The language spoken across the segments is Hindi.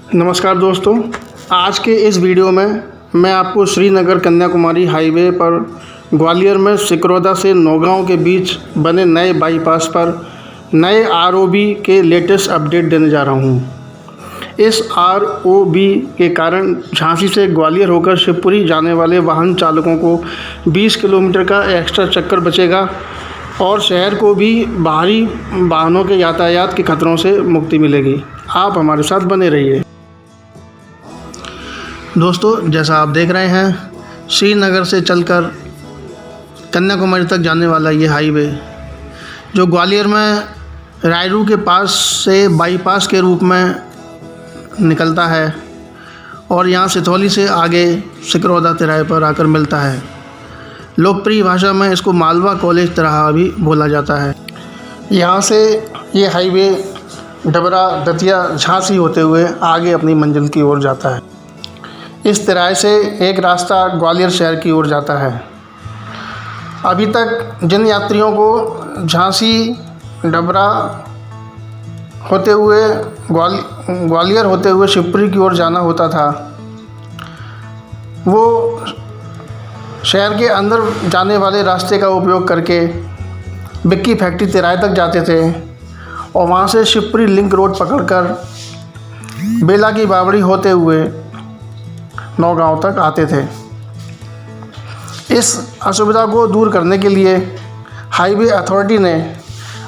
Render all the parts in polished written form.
नमस्कार दोस्तों, आज के इस वीडियो में मैं आपको श्रीनगर कन्याकुमारी हाईवे पर ग्वालियर में सिकरौदा से नौगांव के बीच बने नए बाईपास पर नए आरओबी के लेटेस्ट अपडेट देने जा रहा हूं। इस आरओबी के कारण झांसी से ग्वालियर होकर शिवपुरी जाने वाले वाहन चालकों को 20 किलोमीटर का एक्स्ट्रा चक्कर बचेगा और शहर को भी बाहरी वाहनों के यातायात के खतरों से मुक्ति मिलेगी। आप हमारे साथ बने रहिए। दोस्तों, जैसा आप देख रहे हैं, श्रीनगर से चलकर कन्याकुमारी तक जाने वाला ये हाईवे जो ग्वालियर में रायरू के पास से बाईपास के रूप में निकलता है और यहाँ सिथौली से आगे सिकरौदा तिराहे पर आकर मिलता है। लोकप्रिय भाषा में इसको मालवा कॉलेज तिराहा भी बोला जाता है। यहाँ से ये हाईवे डबरा, दतिया, झांसी होते हुए आगे अपनी मंजिल की ओर जाता है। इस तिराहे से एक रास्ता ग्वालियर शहर की ओर जाता है। अभी तक जिन यात्रियों को झांसी, डबरा होते हुए ग्वालियर होते हुए शिवपुरी की ओर जाना होता था, वो शहर के अंदर जाने वाले रास्ते का उपयोग करके बिक्की फैक्ट्री तिराहे तक जाते थे और वहाँ से शिवपुरी लिंक रोड पकड़कर बेला की बावड़ी होते हुए नौगांव तक आते थे। इस असुविधा को दूर करने के लिए हाईवे अथॉरिटी ने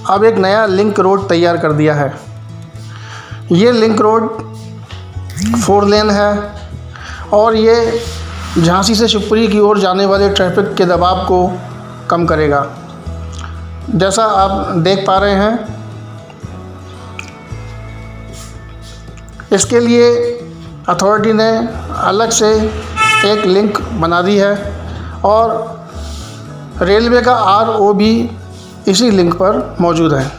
अब एक नया लिंक रोड तैयार कर दिया है। ये लिंक रोड 4 लेन है और ये झांसी से शिवपुरी की ओर जाने वाले ट्रैफिक के दबाव को कम करेगा। जैसा आप देख पा रहे हैं, इसके लिए अथॉरिटी ने अलग से एक लिंक बना दी है और रेलवे का आरओबी इसी लिंक पर मौजूद है।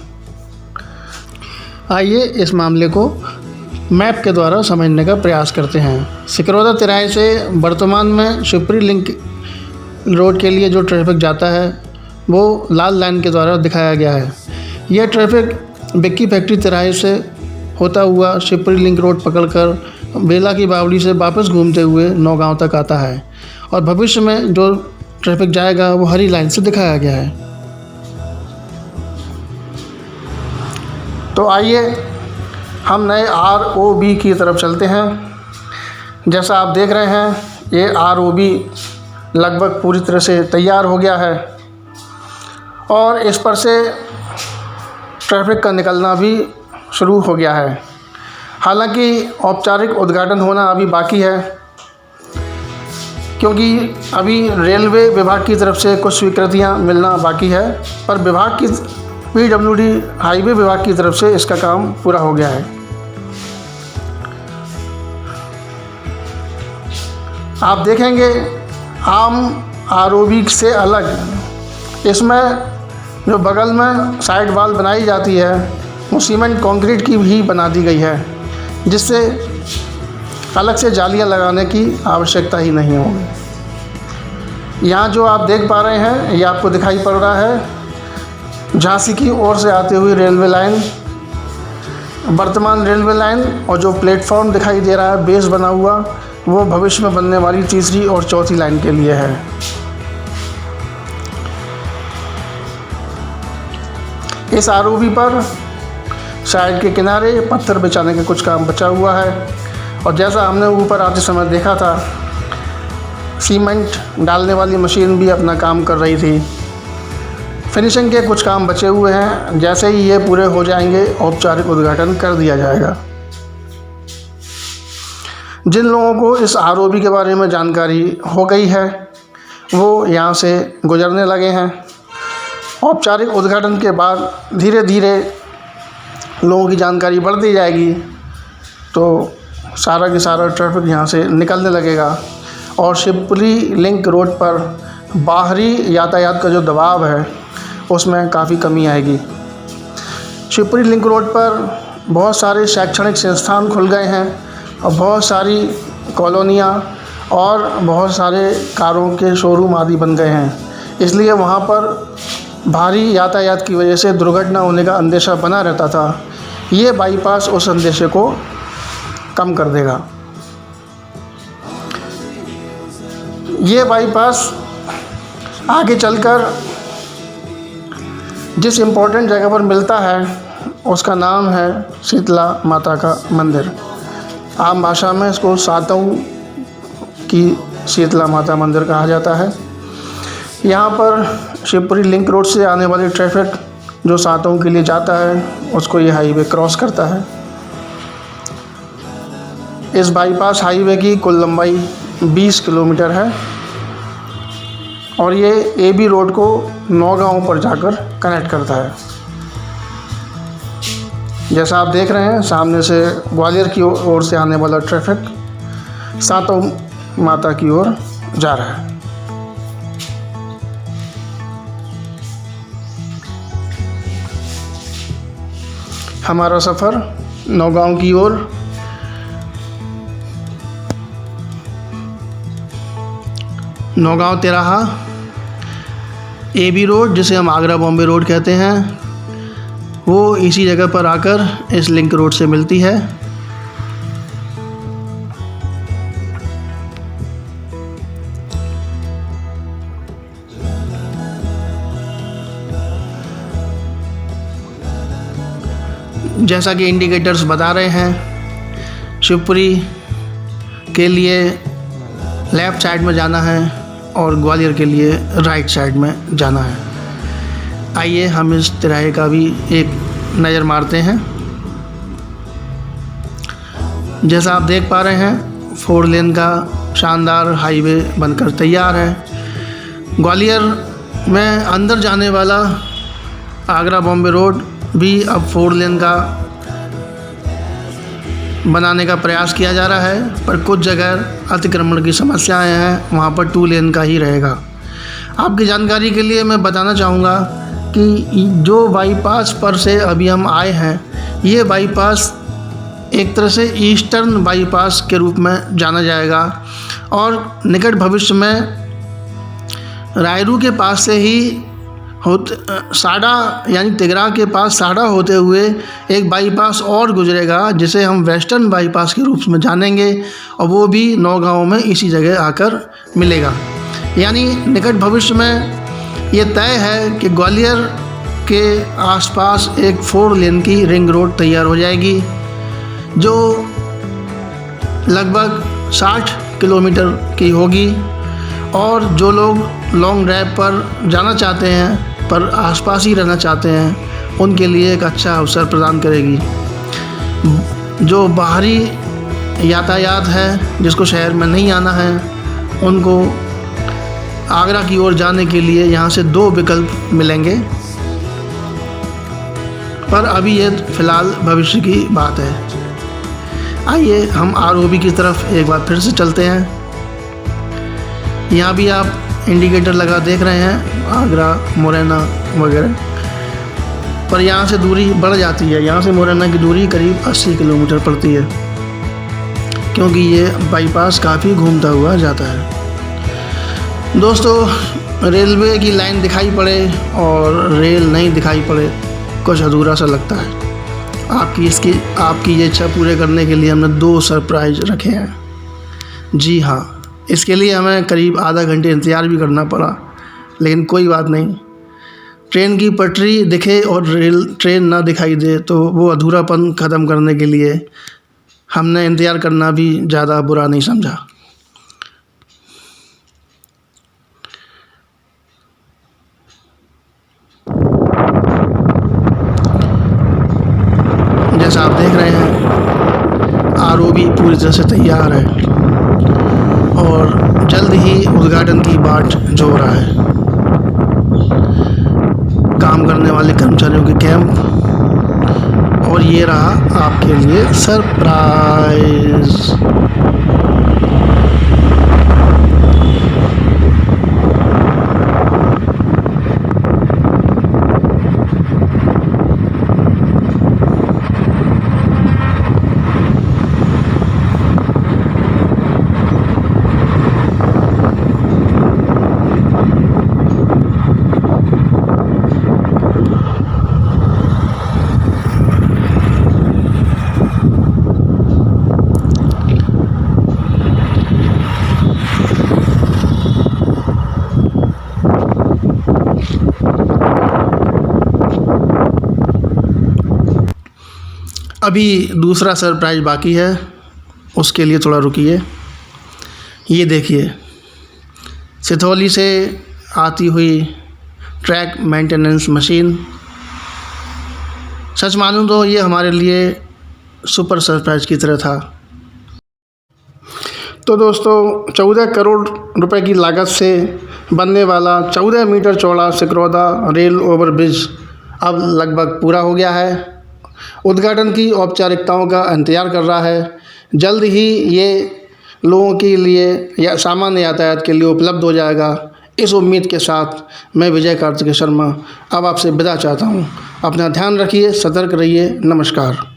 आइए इस मामले को मैप के द्वारा समझने का प्रयास करते हैं। सिकरौदा तिराहे से वर्तमान में शिवपुरी लिंक रोड के लिए जो ट्रैफिक जाता है वो लाल लाइन के द्वारा दिखाया गया है। यह ट्रैफिक बिक्की फैक्ट्री तिराहे से होता हुआ शिवपुरी लिंक रोड पकड़कर बेला की बावड़ी से वापस घूमते हुए नौगांव तक आता है और भविष्य में जो ट्रैफिक जाएगा वो हरी लाइन से दिखाया गया है। तो आइए हम नए आरओबी की तरफ चलते हैं। जैसा आप देख रहे हैं, ये आरओबी लगभग पूरी तरह से तैयार हो गया है और इस पर से ट्रैफिक का निकलना भी शुरू हो गया है। हालांकि औपचारिक उद्घाटन होना अभी बाकी है, क्योंकि अभी रेलवे विभाग की तरफ से कुछ स्वीकृतियां मिलना बाकी है, पर विभाग की पीडब्ल्यूडी हाईवे विभाग की तरफ से इसका काम पूरा हो गया है। आप देखेंगे आम आरओबी से अलग इसमें जो बगल में साइड वॉल बनाई जाती है वो सीमेंट कंक्रीट की भी बना दी गई है, जिससे अलग से जालियां लगाने की आवश्यकता ही नहीं होगी। यहाँ जो आप देख पा रहे हैं, ये आपको दिखाई पड़ रहा है झांसी की ओर से आती हुई रेलवे लाइन, वर्तमान रेलवे लाइन, और जो प्लेटफॉर्म दिखाई दे रहा है बेस बना हुआ, वो भविष्य में बनने वाली तीसरी और चौथी लाइन के लिए है। इस आरओबी पर साइड के किनारे पत्थर बिछाने का कुछ काम बचा हुआ है और जैसा हमने ऊपर आते समय देखा था, सीमेंट डालने वाली मशीन भी अपना काम कर रही थी। फिनिशिंग के कुछ काम बचे हुए हैं, जैसे ही ये पूरे हो जाएंगे औपचारिक उद्घाटन कर दिया जाएगा। जिन लोगों को इस आरओबी के बारे में जानकारी हो गई है वो यहाँ से गुजरने लगे हैं। औपचारिक उद्घाटन के बाद धीरे धीरे लोगों की जानकारी बढ़ती जाएगी तो सारा की सारा ट्रैफिक यहाँ से निकलने लगेगा और शिवपुरी लिंक रोड पर बाहरी यातायात का जो दबाव है उसमें काफ़ी कमी आएगी। शिवपुरी लिंक रोड पर बहुत सारे शैक्षणिक संस्थान खुल गए हैं और बहुत सारी कॉलोनियाँ और बहुत सारे कारों के शोरूम आदि बन गए हैं, इसलिए वहाँ पर भारी यातायात की वजह से दुर्घटना होने का अंदेशा बना रहता था। ये बाईपास उस अंदेशे को कम कर देगा। ये बाईपास आगे चलकर जिस इम्पोर्टेंट जगह पर मिलता है उसका नाम है शीतला माता का मंदिर। आम भाषा में इसको सातों की शीतला माता मंदिर कहा जाता है। यहाँ पर शिवपुरी लिंक रोड से आने वाली ट्रैफिक जो सातों के लिए जाता है उसको ये हाईवे क्रॉस करता है। इस बाईपास हाईवे की कुल लंबाई 20 किलोमीटर है और ये एबी रोड को नौगांव पर जाकर कनेक्ट करता है। जैसा आप देख रहे हैं सामने से ग्वालियर की ओर से आने वाला ट्रैफिक सातों माता की ओर जा रहा है। हमारा सफ़र नौगांव की ओर नौगांव तिराहा एबी रोड, जिसे हम आगरा बॉम्बे रोड कहते हैं, वो इसी जगह पर आकर इस लिंक रोड से मिलती है। जैसा कि इंडिकेटर्स बता रहे हैं, शिवपुरी के लिए लेफ़्ट साइड में जाना है और ग्वालियर के लिए राइट साइड में जाना है। आइए हम इस तिराहे का भी एक नज़र मारते हैं। जैसा आप देख पा रहे हैं 4 लेन का शानदार हाईवे बनकर तैयार है। ग्वालियर में अंदर जाने वाला आगरा बॉम्बे रोड भी अब 4 लेन का बनाने का प्रयास किया जा रहा है, पर कुछ जगह अतिक्रमण की समस्याएं हैं, वहाँ पर 2 लेन का ही रहेगा। आपकी जानकारी के लिए मैं बताना चाहूँगा कि जो बाईपास पर से अभी हम आए हैं, ये बाईपास एक तरह से ईस्टर्न बाईपास के रूप में जाना जाएगा और निकट भविष्य में रायरू के पास से ही साड़ा यानी तिगरा के पास साड़ा होते हुए एक बाईपास और गुजरेगा, जिसे हम वेस्टर्न बाईपास के रूप में जानेंगे और वो भी नौगांव में इसी जगह आकर मिलेगा। यानी निकट भविष्य में ये तय है कि ग्वालियर के आसपास एक 4 लेन की रिंग रोड तैयार हो जाएगी, जो लगभग 60 किलोमीटर की होगी और जो लोग लॉन्ग ड्राइव पर जाना चाहते हैं पर आसपास ही रहना चाहते हैं उनके लिए एक अच्छा अवसर प्रदान करेगी। जो बाहरी यातायात है, जिसको शहर में नहीं आना है, उनको आगरा की ओर जाने के लिए यहाँ से 2 विकल्प मिलेंगे, पर अभी ये फ़िलहाल भविष्य की बात है। आइए हम आरओबी की तरफ एक बार फिर से चलते हैं। यहाँ भी आप इंडिकेटर लगा देख रहे हैं, आगरा मुरैना वगैरह, पर यहाँ से दूरी बढ़ जाती है। यहाँ से मुरैना की दूरी करीब 80 किलोमीटर पड़ती है, क्योंकि ये बाईपास काफ़ी घूमता हुआ जाता है। दोस्तों, रेलवे की लाइन दिखाई पड़े और रेल नहीं दिखाई पड़े, कुछ अधूरा सा लगता है। आपकी ये इच्छा पूरे करने के लिए हमने 2 सरप्राइज़ रखे हैं। जी हाँ, इसके लिए हमें करीब आधा घंटे इंतज़ार भी करना पड़ा, लेकिन कोई बात नहीं। ट्रेन की पटरी दिखे और ट्रेन ना दिखाई दे तो वो अधूरापन ख़त्म करने के लिए हमने इंतज़ार करना भी ज़्यादा बुरा नहीं समझा। जैसा आप देख रहे हैं आरओबी पूरी तरह से तैयार है और जल्द ही उद्घाटन की बाट जोड़ रहा है। काम करने वाले कर्मचारियों के कैंप, और ये रहा आपके लिए सरप्राइज़। अभी दूसरा सरप्राइज़ बाकी है, उसके लिए थोड़ा रुकिए। ये देखिए, सिथौली से आती हुई ट्रैक मेंटेनेंस मशीन। सच मानूं तो ये हमारे लिए सुपर सरप्राइज़ की तरह था। तो दोस्तों, 14 करोड़ रुपए की लागत से बनने वाला 14 मीटर चौड़ा सिकरौदा रेल ओवरब्रिज अब लगभग पूरा हो गया है। उद्घाटन की औपचारिकताओं का इंतज़ार कर रहा है। जल्द ही ये लोगों के लिए या सामान्य यातायात के लिए उपलब्ध हो जाएगा। इस उम्मीद के साथ मैं विजय कार्तिकेय शर्मा अब आपसे विदा चाहता हूँ। अपना ध्यान रखिए, सतर्क रहिए। नमस्कार।